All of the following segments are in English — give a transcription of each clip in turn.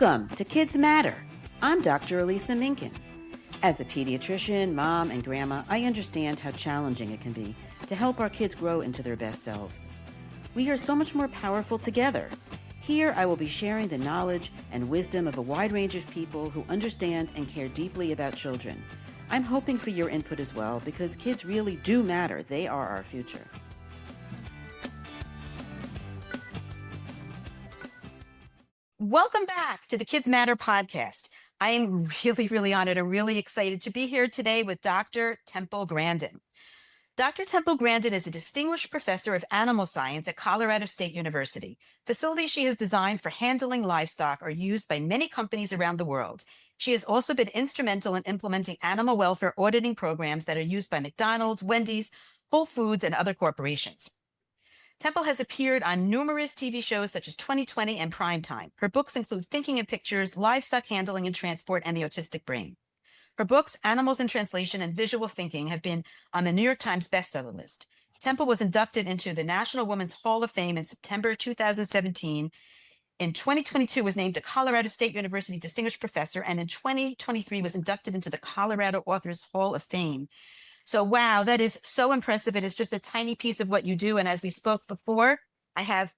Welcome to Kids Matter. I'm Dr. Elisa Minkin. As a pediatrician, mom, and grandma, I understand how challenging it can be to help our kids grow into their best selves. We are so much more powerful together. Here, I will be sharing the knowledge and wisdom of a wide range of people who understand and care deeply about children. I'm hoping for your input as well, because kids really do matter. They are our future. Welcome back to the Kids Matter podcast. I am really honored and really excited to be here today with Dr. Temple Grandin. Dr. Temple Grandin is a distinguished professor of animal science at Colorado State University. Facilities she has designed for handling livestock are used by many companies around the world. She has also been instrumental in implementing animal welfare auditing programs that are used by McDonald's, Wendy's, Whole Foods, and other corporations. Temple has appeared on numerous TV shows such as 2020 and Primetime. Her books include Thinking in Pictures, Livestock Handling and Transport, and The Autistic Brain. Her books, Animals in Translation and Visual Thinking, have been on the New York Times bestseller list. Temple was inducted into the National Women's Hall of Fame in September 2017. In 2022, was named a Colorado State University Distinguished Professor, and in 2023 was inducted into the Colorado Authors Hall of Fame. So, wow, that is so impressive. It is just a tiny piece of what you do. And as we spoke before, I have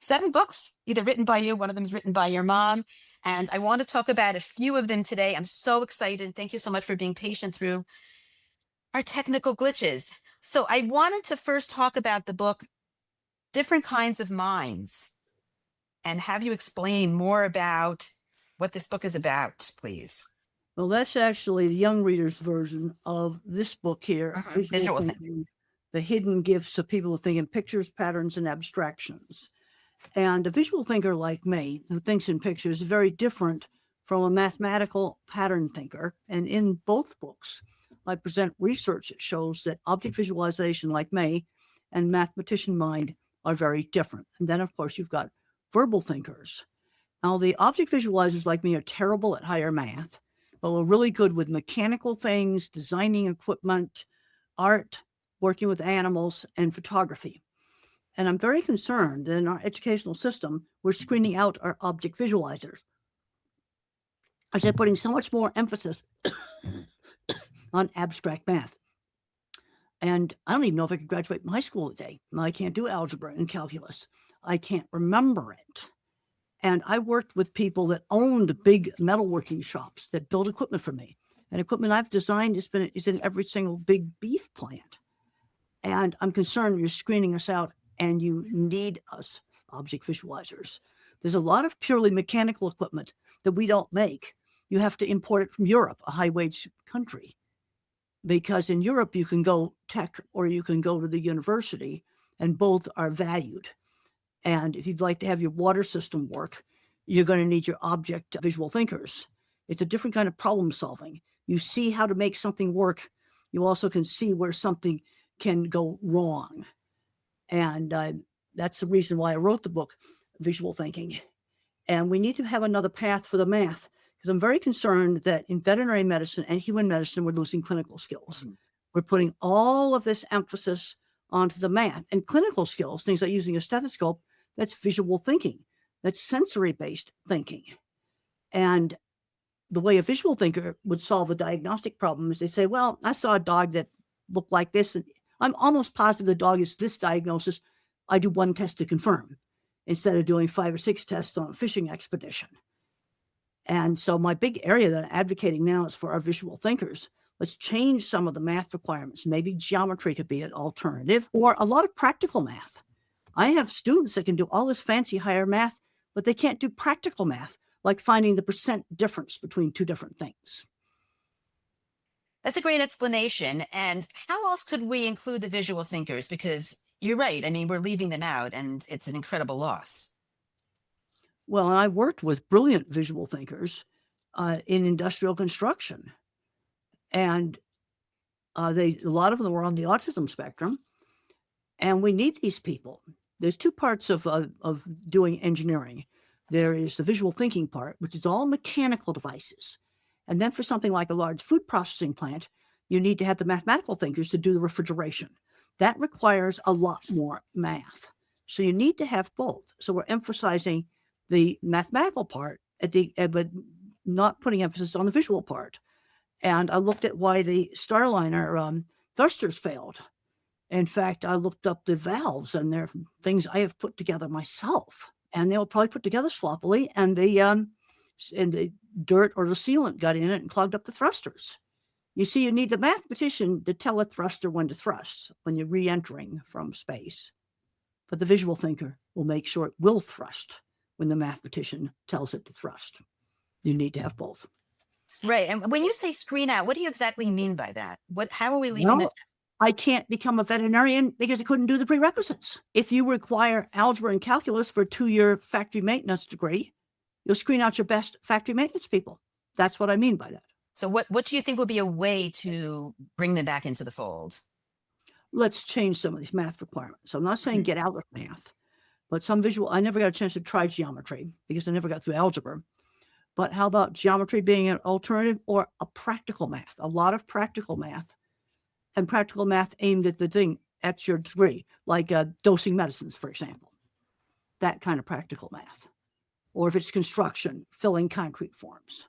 7 books, either written by you, one of them is written by your mom. And I want to talk about a few of them today. I'm so excited. Thank you so much for being patient through our technical glitches. So I wanted to first talk about the book, Different Kinds of Minds, and have you explain more about what this book is about, please. Well, that's actually the young reader's version of this book here, Visual Thinking. The Hidden Gifts of People Who Think in Pictures, Patterns, and Abstractions. And a visual thinker like me, who thinks in pictures, is very different from a mathematical pattern thinker. And in both books, I present research that shows that object visualization like me and mathematician mind are very different. And then, of course, you've got verbal thinkers. Now, the object visualizers like me are terrible at higher math, but we're really good with mechanical things, designing equipment, art, working with animals, and photography. And I'm very concerned that in our educational system, we're screening out our object visualizers. I said, putting so much more emphasis on abstract math. And I don't even know if I could graduate from high school today. I can't do algebra and calculus. I can't remember it. And I worked with people that owned big metalworking shops that build equipment for me. And equipment I've designed is in every single big beef plant. And I'm concerned you're screening us out, and you need us, object visualizers. There's a lot of purely mechanical equipment that we don't make. You have to import it from Europe, a high-wage country. Because in Europe, you can go tech or you can go to the university, and both are valued. And if you'd like to have your water system work, you're going to need your object visual thinkers. It's a different kind of problem solving. You see how to make something work. You also can see where something can go wrong. And that's the reason why I wrote the book, Visual Thinking. And we need to have another path for the math, because I'm very concerned that in veterinary medicine and human medicine, we're losing clinical skills. Mm-hmm. We're putting all of this emphasis onto the math. And clinical skills, things like using a stethoscope, that's visual thinking. That's sensory-based thinking. And the way a visual thinker would solve a diagnostic problem is they say, well, I saw a dog that looked like this, and I'm almost positive the dog is this diagnosis. I do 1 test to confirm instead of doing 5 or 6 tests on a fishing expedition. And so my big area that I'm advocating now is for our visual thinkers. Let's change some of the math requirements. Maybe geometry could be an alternative, or a lot of practical math. I have students that can do all this fancy higher math, but they can't do practical math, like finding the percent difference between 2 different things. That's a great explanation. And how else could we include the visual thinkers? Because you're right. I mean, we're leaving them out, and it's an incredible loss. Well, I worked with brilliant visual thinkers in industrial construction. And a lot of them were on the autism spectrum. And we need these people. There's 2 parts of doing engineering. There is the visual thinking part, which is all mechanical devices. And then for something like a large food processing plant, you need to have the mathematical thinkers to do the refrigeration. That requires a lot more math. So you need to have both. So we're emphasizing the mathematical part but not putting emphasis on the visual part. And I looked at why the Starliner thrusters failed. In fact, I looked up the valves, and they're things I have put together myself, and they were probably put together sloppily, and the dirt or the sealant got in it and clogged up the thrusters. You see, you need the mathematician to tell a thruster when to thrust when you're re-entering from space. But the visual thinker will make sure it will thrust when the mathematician tells it to thrust. You need to have both. Right. And when you say screen out, what do you exactly mean by that? How are we leaving Well, I can't become a veterinarian because I couldn't do the prerequisites. If you require algebra and calculus for a 2-year factory maintenance degree, you'll screen out your best factory maintenance people. That's what I mean by that. So what do you think would be a way to bring them back into the fold? Let's change some of these math requirements. I'm not saying get out of math, but some visual. I never got a chance to try geometry because I never got through algebra. But how about geometry being an alternative or a practical math? A lot of practical math, and practical math aimed at the thing at your degree, like dosing medicines, for example. That kind of practical math. Or if it's construction, filling concrete forms.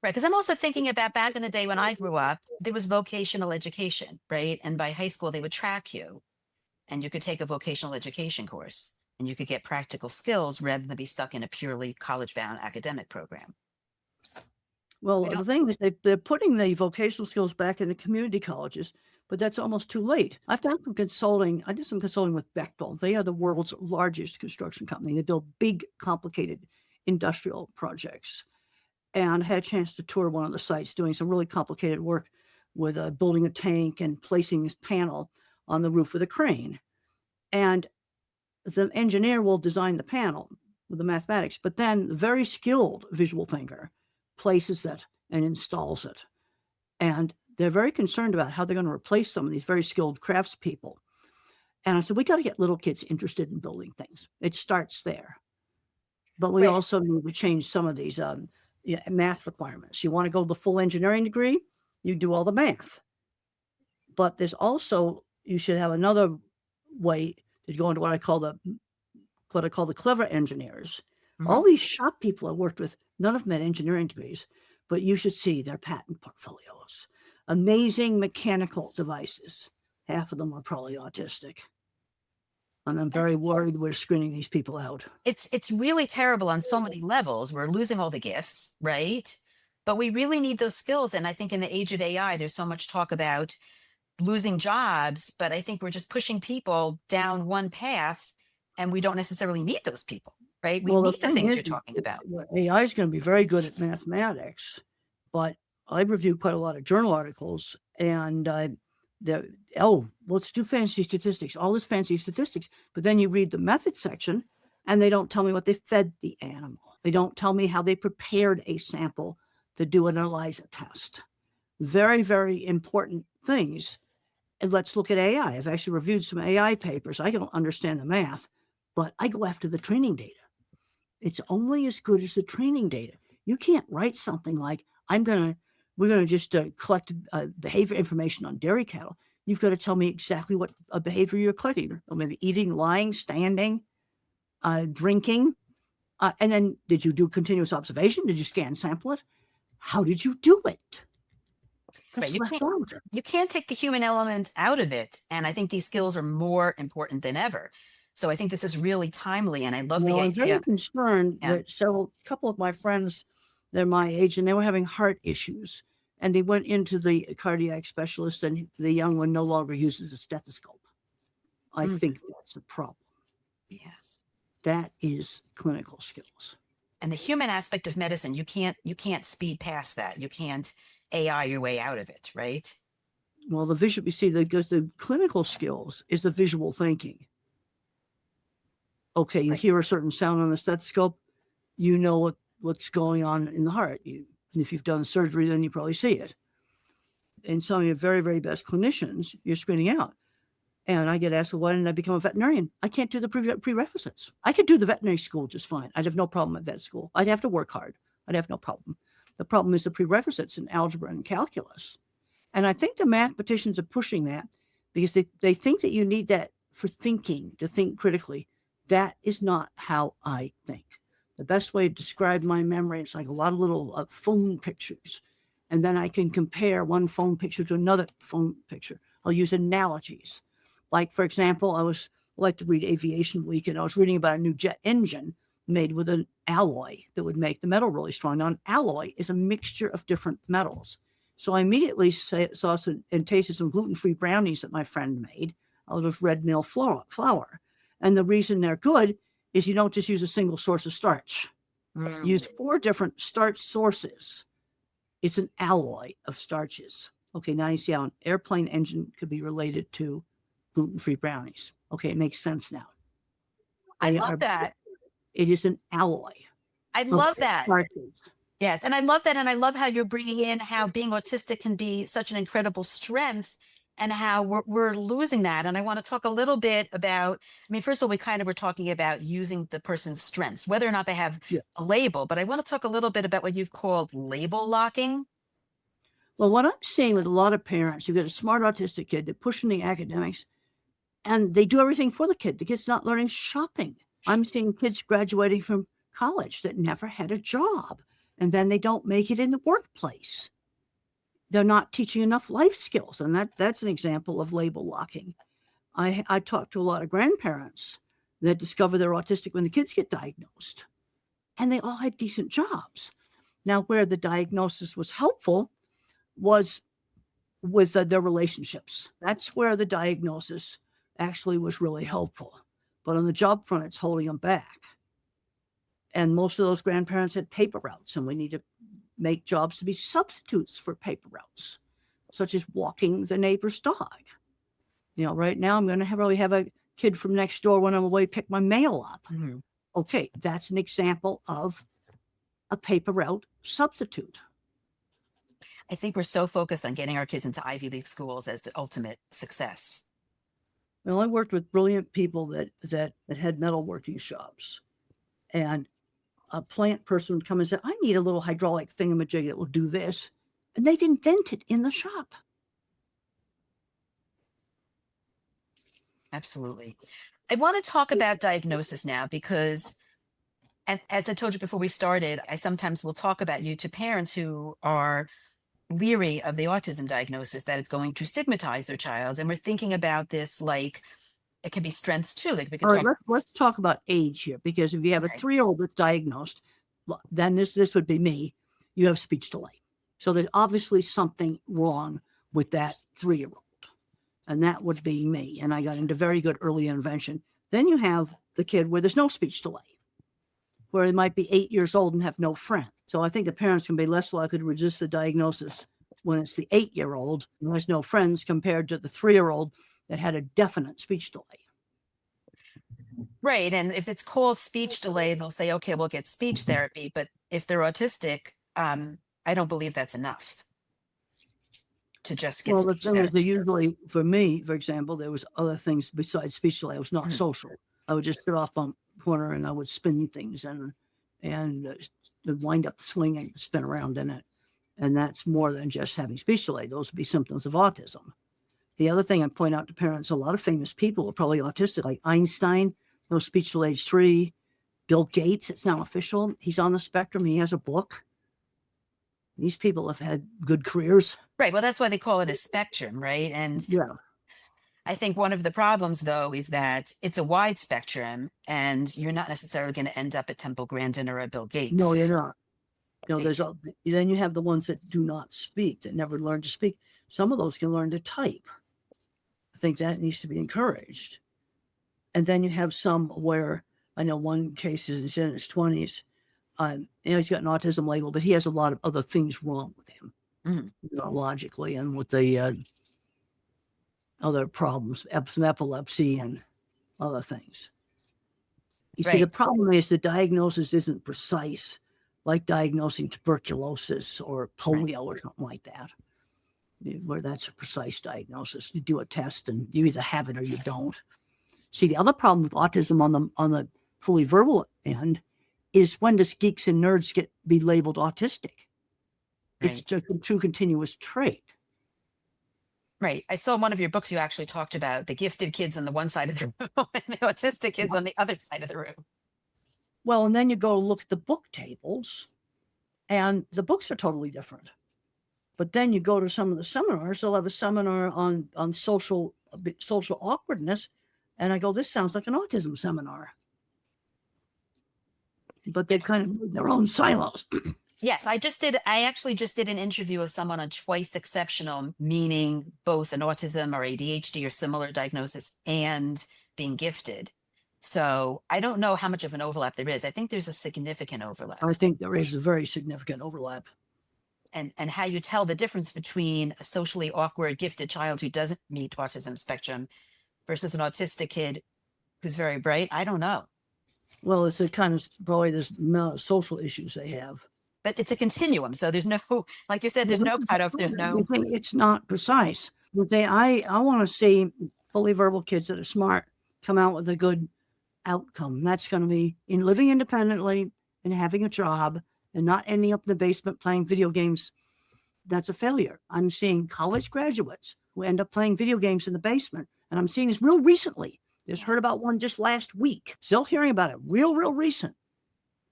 Right. Because I'm also thinking about back in the day when I grew up, there was vocational education, right? And by high school, they would track you and you could take a vocational education course and you could get practical skills rather than be stuck in a purely college bound academic program. Well, the thing is, they're putting the vocational skills back in the community colleges, but that's almost too late. I've done some consulting. I did some consulting with Bechtel. They are the world's largest construction company. They build big, complicated industrial projects. And I had a chance to tour one of the sites doing some really complicated work with building a tank and placing this panel on the roof with a crane. And the engineer will design the panel with the mathematics, but then the very skilled visual thinker places it and installs it. And they're very concerned about how they're going to replace some of these very skilled craftspeople. And I said, we got to get little kids interested in building things. It starts there. But we also need to change some of these math requirements. You want to go the full engineering degree, you do all the math. But there's also, you should have another way to go into what I call the clever engineers. Mm-hmm. All these shop people I worked with, none of them had engineering degrees, but you should see their patent portfolios. Amazing mechanical devices. Half of them are probably autistic. And I'm very worried we're screening these people out. It's really terrible on so many levels. We're losing all the gifts, right? But we really need those skills. And I think in the age of AI, there's so much talk about losing jobs, but I think we're just pushing people down one path and we don't necessarily need those people, right? We need the things you're talking about. AI is going to be very good at mathematics, but I reviewed quite a lot of journal articles and let's do fancy statistics, all this fancy statistics. But then you read the method section and they don't tell me what they fed the animal. They don't tell me how they prepared a sample to do an ELISA test. Very, very important things. And let's look at AI. I've actually reviewed some AI papers. I don't understand the math, but I go after the training data. It's only as good as the training data. You can't write something like, we're going to just collect behavior information on dairy cattle. You've got to tell me exactly what behavior you're collecting. Or maybe eating, lying, standing, drinking. And then did you do continuous observation? Did you scan sample it? How did you do it? Right. You can't take the human element out of it. And I think these skills are more important than ever. So I think this is really timely. And I love the idea. I'm very concerned that a couple of my friends, they're my age, and they were having heart issues. And they went into the cardiac specialist, and the young one no longer uses a stethoscope. I think that's a problem. Yeah. That is clinical skills. And the human aspect of medicine, you can't speed past that. You can't AI your way out of it, right? Well, because the clinical skills is the visual thinking. Okay, you hear a certain sound on the stethoscope, you know what's going on in the heart. And if you've done surgery, then you probably see it. And some of your very, very best clinicians, you're screening out. And I get asked, well, why didn't I become a veterinarian? I can't do the prerequisites. I could do the veterinary school just fine. I'd have no problem at vet school. I'd have to work hard. I'd have no problem. The problem is the prerequisites in algebra and calculus. And I think the mathematicians are pushing that because they think that you need that for thinking, to think critically. That is not how I think. The best way to describe my memory, it's like a lot of little phone pictures. And then I can compare one phone picture to another phone picture. I'll use analogies. Like, for example, I like to read Aviation Week, and I was reading about a new jet engine made with an alloy that would make the metal really strong. Now, an alloy is a mixture of different metals. So I immediately saw some and tasted some gluten-free brownies that my friend made out of red mill flour. And the reason they're good is you don't just use a single source of starch. Use 4 different starch sources. It's an alloy of starches. Okay, now you see how an airplane engine could be related to gluten-free brownies. Okay, it makes sense now. I love that. It is an alloy. I love that. Starches. Yes. And I love that. And I love how you're bringing in how being autistic can be such an incredible strength and how we're losing that. And I want to talk a little bit about, I mean, first of all, we kind of were talking about using the person's strengths, whether or not they have a label, but I want to talk a little bit about what you've called label locking. Well, what I'm seeing with a lot of parents, you get a smart autistic kid, they're pushing the academics, and they do everything for the kid. The kid's not learning shopping. I'm seeing kids graduating from college that never had a job, and then they don't make it in the workplace. They're not teaching enough life skills, and that's an example of label locking. I talk to a lot of grandparents that discover they're autistic when the kids get diagnosed, and they all had decent jobs. Now, where the diagnosis was helpful was with their relationships. That's where the diagnosis actually was really helpful. But on the job front, it's holding them back. And most of those grandparents had paper routes, and we need to make jobs to be substitutes for paper routes, such as walking the neighbor's dog. Right now I'm going to probably have a kid from next door when I'm away pick my mail up. Mm-hmm. Okay, that's an example of a paper route substitute. I think we're so focused on getting our kids into Ivy League schools as the ultimate success. Well, I worked with brilliant people that had metalworking shops, and a plant person would come and say, I need a little hydraulic thingamajig that will do this. And they'd invent it in the shop. Absolutely. I want to talk about diagnosis now because, and as I told you before we started, I sometimes will talk about you to parents who are leery of the autism diagnosis, that it's going to stigmatize their child. And we're thinking about this like it can be strengths too. Like we could All right, let's talk about age here, because if you have a 3-year-old that's diagnosed, then this would be me. You have speech delay. So there's obviously something wrong with that 3-year-old. And that would be me. And I got into very good early intervention. Then you have the kid where there's no speech delay, where they might be 8 years old and have no friend. So I think the parents can be less likely to resist the diagnosis when it's the 8-year-old who has no friends compared to the 3-year-old that had a definite speech delay. Right. And if it's called speech delay, they'll say, okay, we'll get speech therapy. But if they're autistic, I don't believe that's enough to just get the thing is, usually, for me, for example, there was other things besides speech delay. I was not social. I would just sit off on the corner and I would spin things and wind up the swing and spin around in it. And that's more than just having speech delay. Those would be symptoms of autism. The other thing I point out to parents, a lot of famous people are probably autistic, like Einstein, no speech delay age 3. Bill Gates, it's now official. He's on the spectrum. He has a book. These people have had good careers. Right. Well, that's why they call it a spectrum, right? And I think one of the problems, though, is that it's a wide spectrum and you're not necessarily going to end up at Temple Grandin or at Bill Gates. No, you're not. Then you have the ones that do not speak, that never learn to speak. Some of those can learn to type. I think that needs to be encouraged. And then you have some where, I know one case is in his 20s. He's got an autism label, but he has a lot of other things wrong with him, neurologically, and with the other problems, some epilepsy and other things. You see, the problem is the diagnosis isn't precise, like diagnosing tuberculosis or polio or something like that, where that's a precise diagnosis. You do a test and you either have it or you don't. See, the other problem with autism on the fully verbal end is, when does geeks and nerds be labeled autistic? Right. It's just a true continuous trait. Right. I saw in one of your books you actually talked about the gifted kids on the one side of the room and the autistic kids on the other side of the room. Well, and then you go look at the book tables, and the books are totally different. But then you go to some of the seminars, they'll have a seminar on social awkwardness. And I go, this sounds like an autism seminar. But they've kind of moved their own silos. Yes, I actually just did an interview of someone on twice exceptional, meaning both an autism or ADHD or similar diagnosis and being gifted. So I don't know how much of an overlap there is. I think there's a significant overlap. I think there is a very significant overlap. And how you tell the difference between a socially awkward gifted child who doesn't meet autism spectrum versus an autistic kid who's very bright, I don't know. Well, it's a kind of probably this amount of social issues they have. But it's a continuum. So there's no, like you said, there's no cutoff. There's no. It's not precise. But I want to see fully verbal kids that are smart come out with a good outcome. That's going to be in living independently and having a job and not ending up in the basement playing video games. That's a failure. I'm seeing college graduates who end up playing video games in the basement. And I'm seeing this real recently. Just heard about one just last week. Still hearing about it real recent,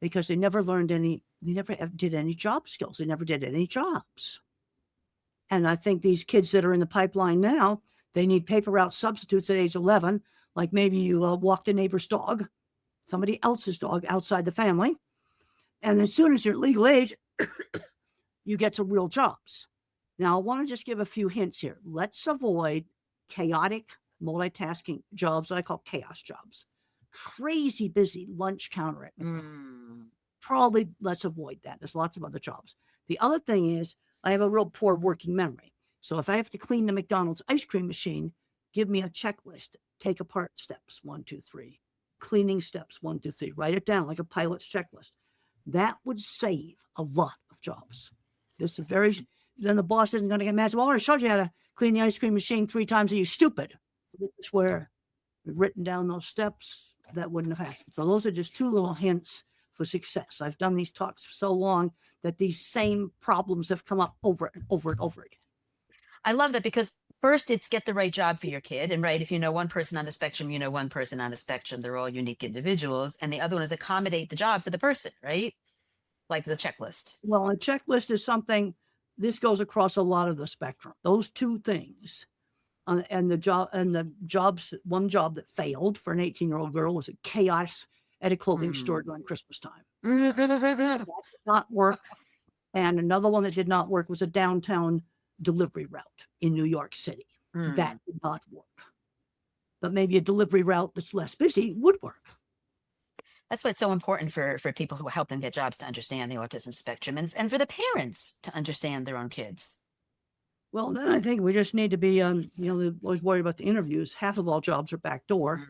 because they never learned any, they never did any job skills. They never did any jobs. And I think these kids that are in the pipeline now, they need paper route substitutes at age 11. Like maybe you walk the neighbor's dog, somebody else's dog outside the family. And as soon as you're legal age, you get some real jobs. Now, I want to just give a few hints here. Let's avoid chaotic multitasking jobs that I call chaos jobs. Crazy busy lunch counter at McDonald's. Probably let's avoid that. There's lots of other jobs. The other thing is I have a real poor working memory. So if I have to clean the McDonald's ice cream machine, give me a checklist. Take apart steps 1, 2, 3. Cleaning steps 1, 2, 3. Write it down like a pilot's checklist. That would save a lot of jobs. This is then the boss isn't going to get mad. Well, I showed you how to clean the ice cream machine 3 times. Are you stupid? It's where written down those steps, that wouldn't have happened. So those are just 2 little hints for success. I've done these talks for so long that these same problems have come up over and over and over again. I love that, because first it's get the right job for your kid. And right, if you know one person on the spectrum, you know one person on the spectrum, they're all unique individuals. And the other one is accommodate the job for the person, right? Like the checklist. Well, a checklist is something, this goes across a lot of the spectrum. Those 2 things. And the jobs, one job that failed for an 18-year-old girl was a chaos at a clothing store during Christmas time. That did not work. And another one that did not work was a downtown delivery route in New York City. That did not work. But maybe a delivery route that's less busy would work. That's why it's so important for people who help them get jobs to understand the autism spectrum, and for the parents to understand their own kids. Well, then I think we just need to be, they're always worried about the interviews. Half of all jobs are backdoor.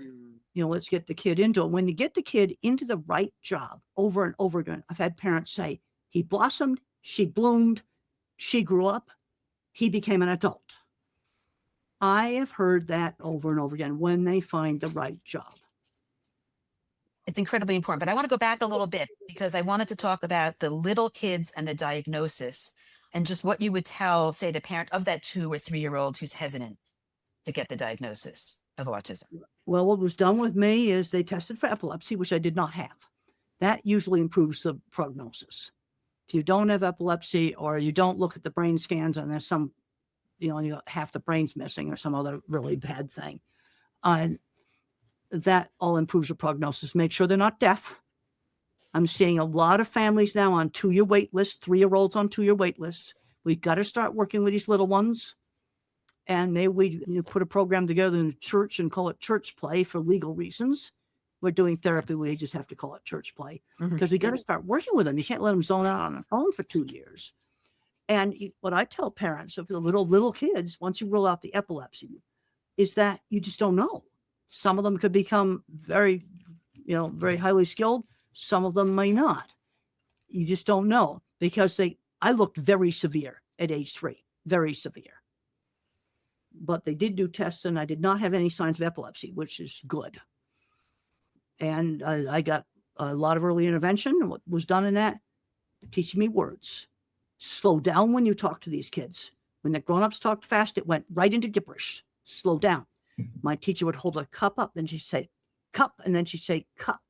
Let's get the kid into it. When you get the kid into the right job over and over again, I've had parents say, he blossomed, she bloomed, she grew up, he became an adult. I have heard that over and over again when they find the right job. It's incredibly important. But I want to go back a little bit, because I wanted to talk about the little kids and the diagnosis, and just what you would tell, say, the parent of that 2 or 3-year-old who's hesitant to get the diagnosis of autism. Well, what was done with me is they tested for epilepsy, which I did not have. That usually improves the prognosis. If you don't have epilepsy, or you don't look at the brain scans and there's some, half the brain's missing or some other really bad thing, that all improves the prognosis. Make sure they're not deaf. I'm seeing a lot of families now on 2-year wait lists, 3-year-olds on 2-year wait lists. We've got to start working with these little ones. And maybe we put a program together in the church and call it church play for legal reasons. We're doing therapy. We just have to call it church play, because we got to start working with them. You can't let them zone out on their phone for 2 years. And what I tell parents of the little kids, once you rule out the epilepsy, is that you just don't know. Some of them could become very highly skilled. Some of them may not. You just don't know, because I looked very severe at age 3, very severe. But they did do tests, and I did not have any signs of epilepsy, which is good. And I got a lot of early intervention. And what was done in that, teaching me words. Slow down when you talk to these kids. When the grown-ups talked fast, it went right into gibberish. Slow down. My teacher would hold a cup up, and she'd say, cup, and then she'd say, cup.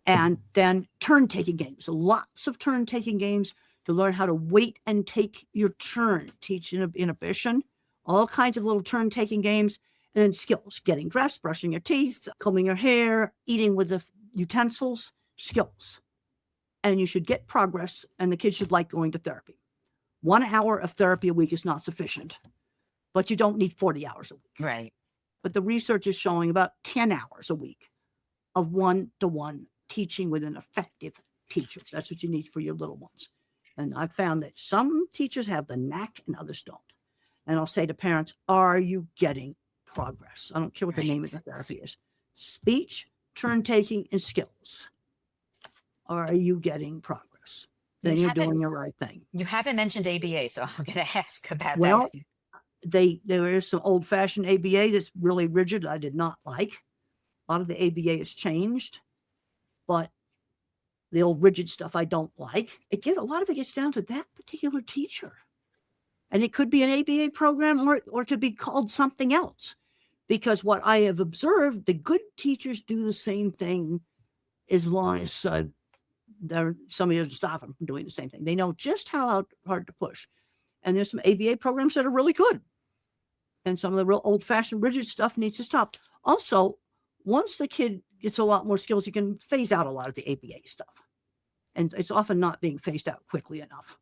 And then turn-taking games, lots of turn-taking games to learn how to wait and take your turn, teach inhibition, all kinds of little turn-taking games, and then skills, getting dressed, brushing your teeth, combing your hair, eating with the utensils, skills. And you should get progress, and the kids should like going to therapy. 1 hour of therapy a week is not sufficient, but you don't need 40 hours a week. Right. But the research is showing about 10 hours a week of one-to-one teaching with an effective teacher. That's what you need for your little ones. And I've found that some teachers have the knack and others don't. And I'll say to parents, are you getting progress? I don't care what the name of the therapy is. Speech, turn-taking, and skills. Are you getting progress? Then you're doing the right thing. You haven't mentioned ABA, so I'm going to ask about Well, that. there is some old-fashioned ABA that's really rigid. I did not like. A lot of the ABA has changed, but the old rigid stuff I don't like. A lot of it gets down to that particular teacher. And it could be an ABA program or it could be called something else. Because what I have observed, the good teachers do the same thing as long as somebody doesn't stop them from doing the same thing. They know just how hard to push. And there's some ABA programs that are really good. And some of the real old-fashioned rigid stuff needs to stop. Also, once the kid gets a lot more skills, you can phase out a lot of the ABA stuff. And it's often not being phased out quickly enough.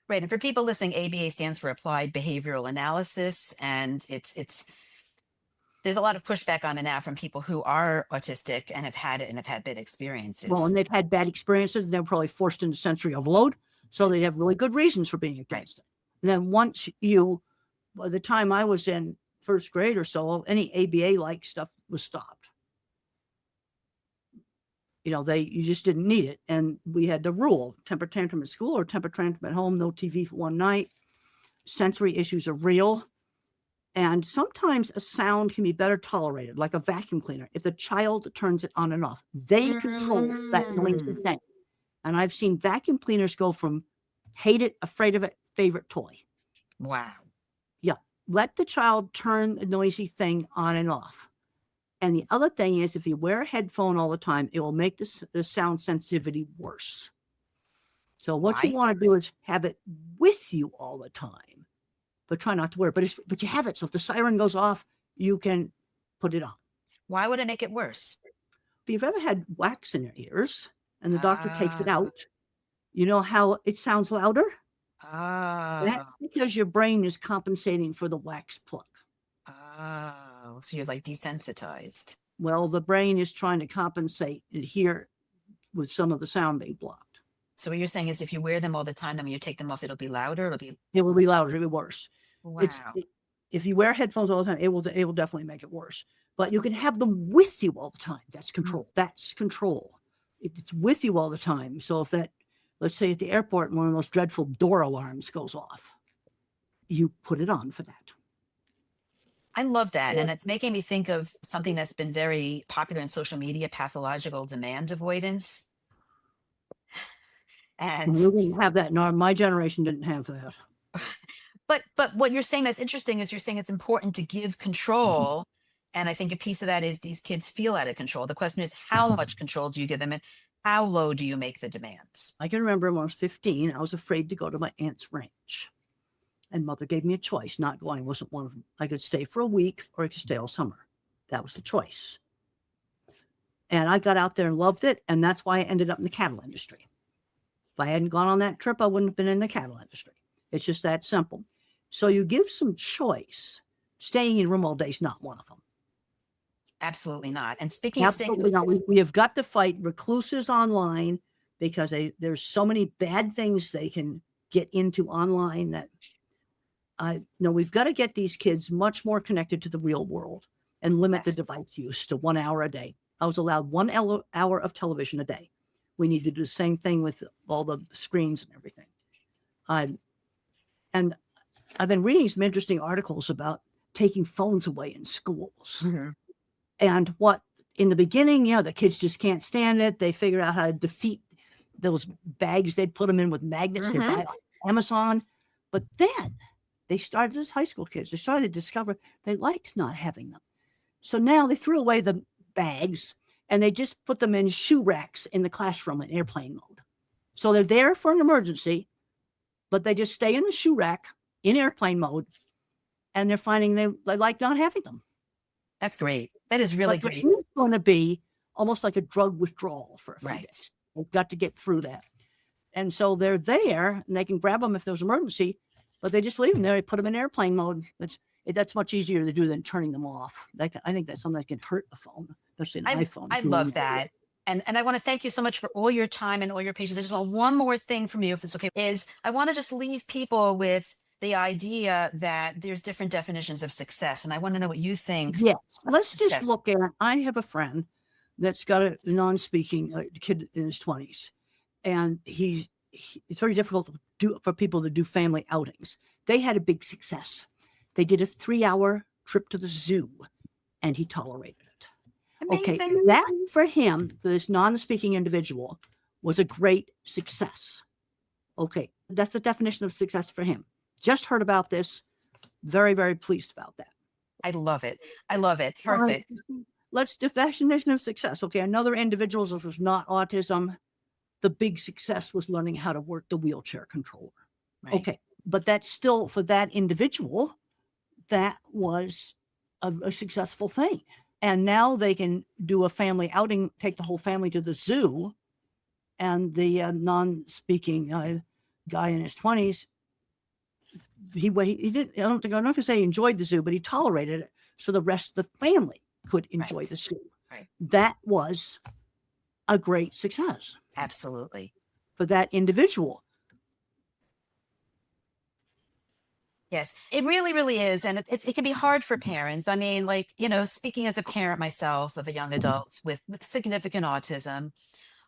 Right. And for people listening, ABA stands for Applied Behavioral Analysis. And there's a lot of pushback on it now from people who are autistic and have had it and have had bad experiences. Well, and they've had bad experiences, and they're probably forced into sensory overload. So they have really good reasons for being against it. And then by the time I was in first grade or so, any ABA-like stuff was stopped. You just didn't need it. And we had the rule, temper tantrum at school or temper tantrum at home, no TV for one night. Sensory issues are real. And sometimes a sound can be better tolerated, like a vacuum cleaner. If the child turns it on and off, they control that noisy thing. And I've seen vacuum cleaners go from hate it, afraid of it, favorite toy. Wow. Yeah. Let the child turn the noisy thing on and off. And the other thing is, if you wear a headphone all the time, it will make the sound sensitivity worse. So what you want to do is have it with you all the time, but try not to wear it. But you have it. So if the siren goes off, you can put it on. Why would it make it worse? If you've ever had wax in your ears and the doctor takes it out, you know how it sounds louder? That's because your brain is compensating for the wax plug. Oh, so you're like desensitized. Well, the brain is trying to compensate here with some of the sound being blocked. So what you're saying is if you wear them all the time, then when you take them off, it'll be louder? It will be louder, it'll be worse. Wow. If you wear headphones all the time, it will definitely make it worse. But you can have them with you all the time. That's control. That's control. It's with you all the time. So if let's say at the airport, one of those dreadful door alarms goes off, you put it on for that. I love that. And it's making me think of something that's been very popular in social media, pathological demand avoidance. And we didn't have that. No, my generation didn't have that. But what you're saying that's interesting is you're saying it's important to give control. And I think a piece of that is these kids feel out of control. The question is, how much control do you give them and how low do you make the demands? I can remember when I was 15, I was afraid to go to my aunt's ranch. And mother gave me a choice. Not going wasn't one of them. I could stay for a week or I could stay all summer. That was the choice. And I got out there and loved it. And that's why I ended up in the cattle industry. If I hadn't gone on that trip, I wouldn't have been in the cattle industry. It's just that simple. So you give some choice. Staying in a room all day is not one of them. Absolutely not. And speaking Absolutely of not. We have got to fight recluses online because there's so many bad things they can get into online that we've got to get these kids much more connected to the real world and limit the device use to 1 hour a day. I was allowed 1 hour of television a day. We need to do the same thing with all the screens and everything. And I've been reading some interesting articles about taking phones away in schools. Mm-hmm. And what in the beginning, the kids just can't stand it. They figure out how to defeat those bags. They'd put them in with magnets. They buy on Amazon. But then they started, as high school kids, they started to discover they liked not having them. So now they threw away the bags and they just put them in shoe racks in the classroom in airplane mode. So they're there for an emergency, but they just stay in the shoe rack in airplane mode, and they're finding they like not having them. That's great. That is really But great. it's going to be almost like a drug withdrawal for a few Right. days. They've got to get through that. And so they're there, and they can grab them if there's an emergency, but they just leave them there. They put them in airplane mode. That's much easier to do than turning them off. I think that's something that can hurt the phone, especially an iPhone. I love that. And I want to thank you so much for all your time and all your patience. I just want one more thing from you, if it's okay, is I want to just leave people with the idea that there's different definitions of success. And I want to know what you think. Yes. Let's just Success. look at, I have a friend that's got a non-speaking kid in his 20s. And it's very difficult for people to do family outings. They had a big success. They did a 3-hour trip to the zoo, and he tolerated it. Amazing. Okay, that for him, for this non-speaking individual, was a great success. Okay, that's the definition of success for him. Just heard about this. Very, very pleased about that. I love it. I love it. Perfect. Let's definition of success. Okay, another individual that was not autism. The big success was learning how to work the wheelchair controller. Right. Okay, but that's still, for that individual, that was a successful thing. And now they can do a family outing, take the whole family to the zoo, and the non-speaking guy in his 20s, he didn't, I don't know if he say he enjoyed the zoo, but he tolerated it so the rest of the family could enjoy the zoo. Right. That was a great success. Absolutely. For that individual. Yes, it really, really is. And it can be hard for parents. I mean, like, speaking as a parent myself of a young adult with significant autism,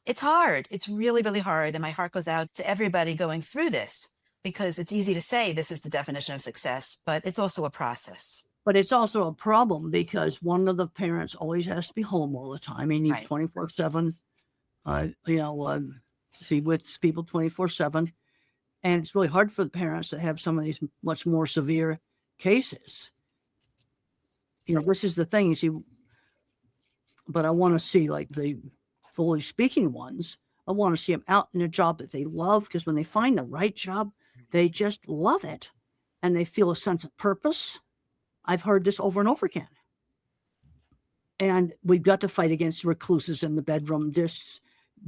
it's hard. It's really, really hard. And my heart goes out to everybody going through this, because it's easy to say this is the definition of success, but it's also a process. But it's also a problem because one of the parents always has to be home all the time. He needs 24/7, see with people 24/7. And it's really hard for the parents that have some of these much more severe cases. This is the thing, you see, but I want to see like the fully speaking ones. I want to see them out in a job that they love, because when they find the right job, they just love it and they feel a sense of purpose. I've heard this over and over again. And we've got to fight against recluses in the bedroom, just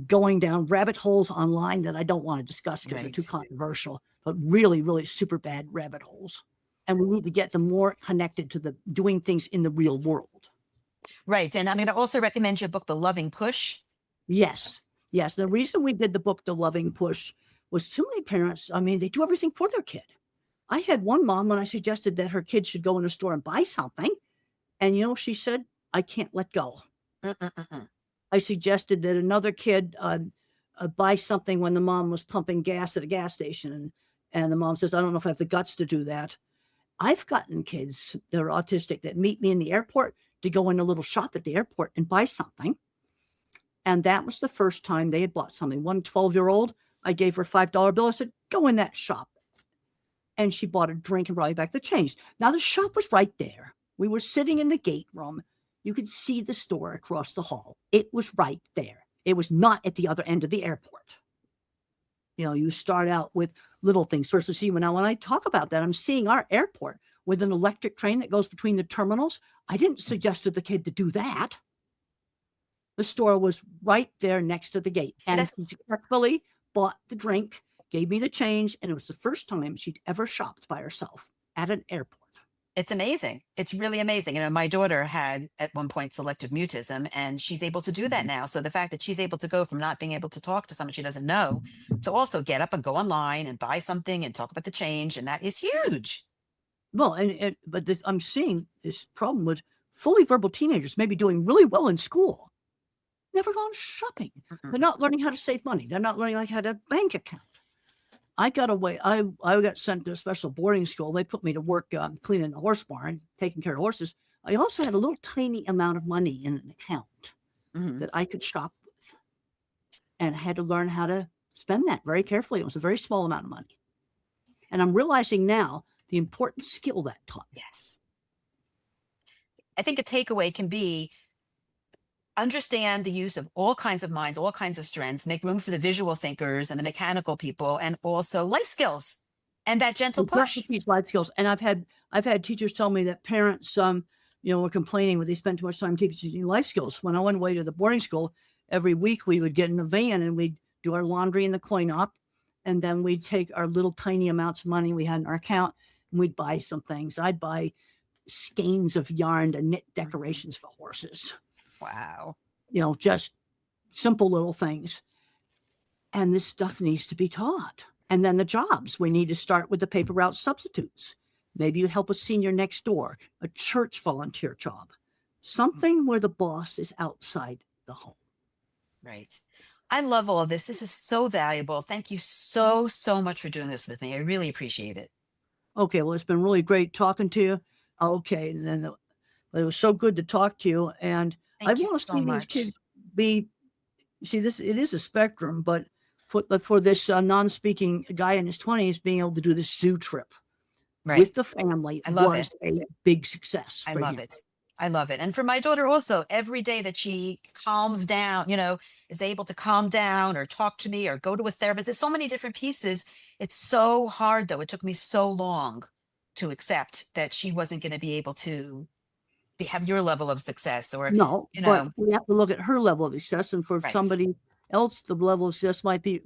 going down rabbit holes online that I don't want to discuss because they're too controversial, but really, really super bad rabbit holes. And we need to get them more connected to the doing things in the real world. Right. And I'm going to also recommend your book, The Loving Push. Yes. Yes. The reason we did the book, The Loving Push, was too many parents, they do everything for their kid. I had one mom when I suggested that her kid should go in a store and buy something. And, she said, I can't let go. I suggested that another kid buy something when the mom was pumping gas at a gas station. And the mom says, I don't know if I have the guts to do that. I've gotten kids that are autistic that meet me in the airport to go in a little shop at the airport and buy something. And that was the first time they had bought something. One 12-year-old, I gave her a $5 bill. I said, go in that shop. And she bought a drink and brought me back the change. Now, the shop was right there. We were sitting in the gate room. You could see the store across the hall. It was right there. It was not at the other end of the airport. You start out with little things. First, to see when I talk about that, I'm seeing our airport with an electric train that goes between the terminals. I didn't suggest to the kid to do that. The store was right there next to the gate. And she successfully bought the drink, gave me the change, and it was the first time she'd ever shopped by herself at an airport. It's amazing. It's really amazing. My daughter had at one point selective mutism, and she's able to do that now. So the fact that she's able to go from not being able to talk to someone she doesn't know to also get up and go online and buy something and talk about the change, and that is huge. Well, but I'm seeing this problem with fully verbal teenagers maybe doing really well in school, never gone shopping. They're not learning how to save money. They're not learning how to bank account. I got away. I got sent to a special boarding school. They put me to work cleaning the horse barn, taking care of horses. I also had a little tiny amount of money in an account that I could shop with, and I had to learn how to spend that very carefully. It was a very small amount of money. And I'm realizing now the important skill that taught me. Yes. I think a takeaway can be understand the use of all kinds of minds, all kinds of strengths, make room for the visual thinkers and the mechanical people, and also life skills and that gentle We have to push. teach life skills, and I've had teachers tell me that parents, were complaining when they spent too much time teaching life skills. When I went away to the boarding school, every week we would get in a van and we'd do our laundry in the coin op, and then we'd take our little tiny amounts of money we had in our account and we'd buy some things. I'd buy skeins of yarn to knit decorations for horses. Wow. Just simple little things. And this stuff needs to be taught. And then the jobs, we need to start with the paper route substitutes. Maybe you help a senior next door, a church volunteer job, something where the boss is outside the home. Right. I love all of this. This is so valuable. Thank you so, so much for doing this with me. I really appreciate it. Okay, well, it's been really great talking to you. Okay, and then it was so good to talk to you. And I Thank you want to so see these much. kids this, it is a spectrum, but for this non-speaking guy in his 20s, being able to do this zoo trip Right. with the family I love was it. a big success I for love him. it. I love it. And for my daughter also, every day that she calms down, is able to calm down or talk to me or go to a therapist. There's so many different pieces. It's so hard though. It took me so long to accept that she wasn't going to be able to have your level of success or, No, but we have to look at her level of success, and for right, somebody else, the level of success might be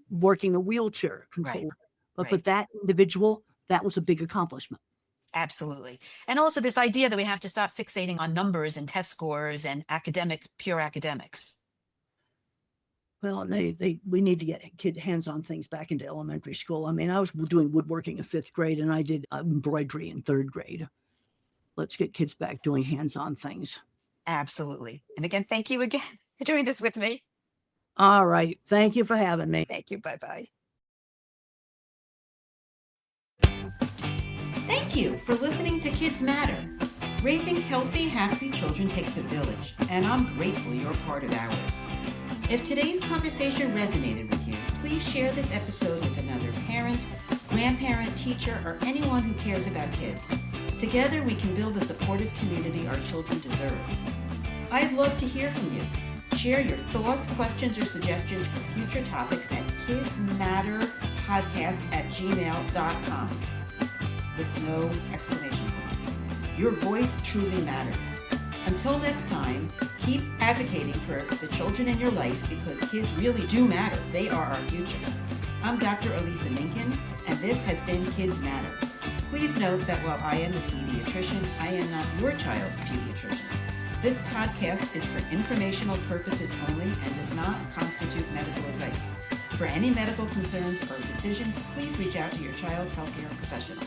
working a wheelchair right, control. But for right. that individual, that was a big accomplishment. Absolutely. And also this idea that we have to stop fixating on numbers and test scores and pure academics. Well, we need to get hands-on things back into elementary school. I mean, I was doing woodworking in 5th grade, and I did embroidery in 3rd grade. Let's get kids back doing hands-on things. Absolutely. And again, thank you again for doing this with me. All right. Thank you for having me. Thank you. Bye-bye. Thank you for listening to Kids Matter. Raising healthy, happy children takes a village, and I'm grateful you're part of ours. If today's conversation resonated with you, please share this episode with another parent, grandparent, teacher, or anyone who cares about kids. Together, we can build the supportive community our children deserve. I'd love to hear from you. Share your thoughts, questions, or suggestions for future topics at kidsmatterpodcast@gmail.com with no exclamation point. Your voice truly matters. Until next time, keep advocating for the children in your life because kids really do matter. They are our future. I'm Dr. Elisa Minkin, and this has been Kids Matter. Please note that while I am a pediatrician, I am not your child's pediatrician. This podcast is for informational purposes only and does not constitute medical advice. For any medical concerns or decisions, please reach out to your child's healthcare professional.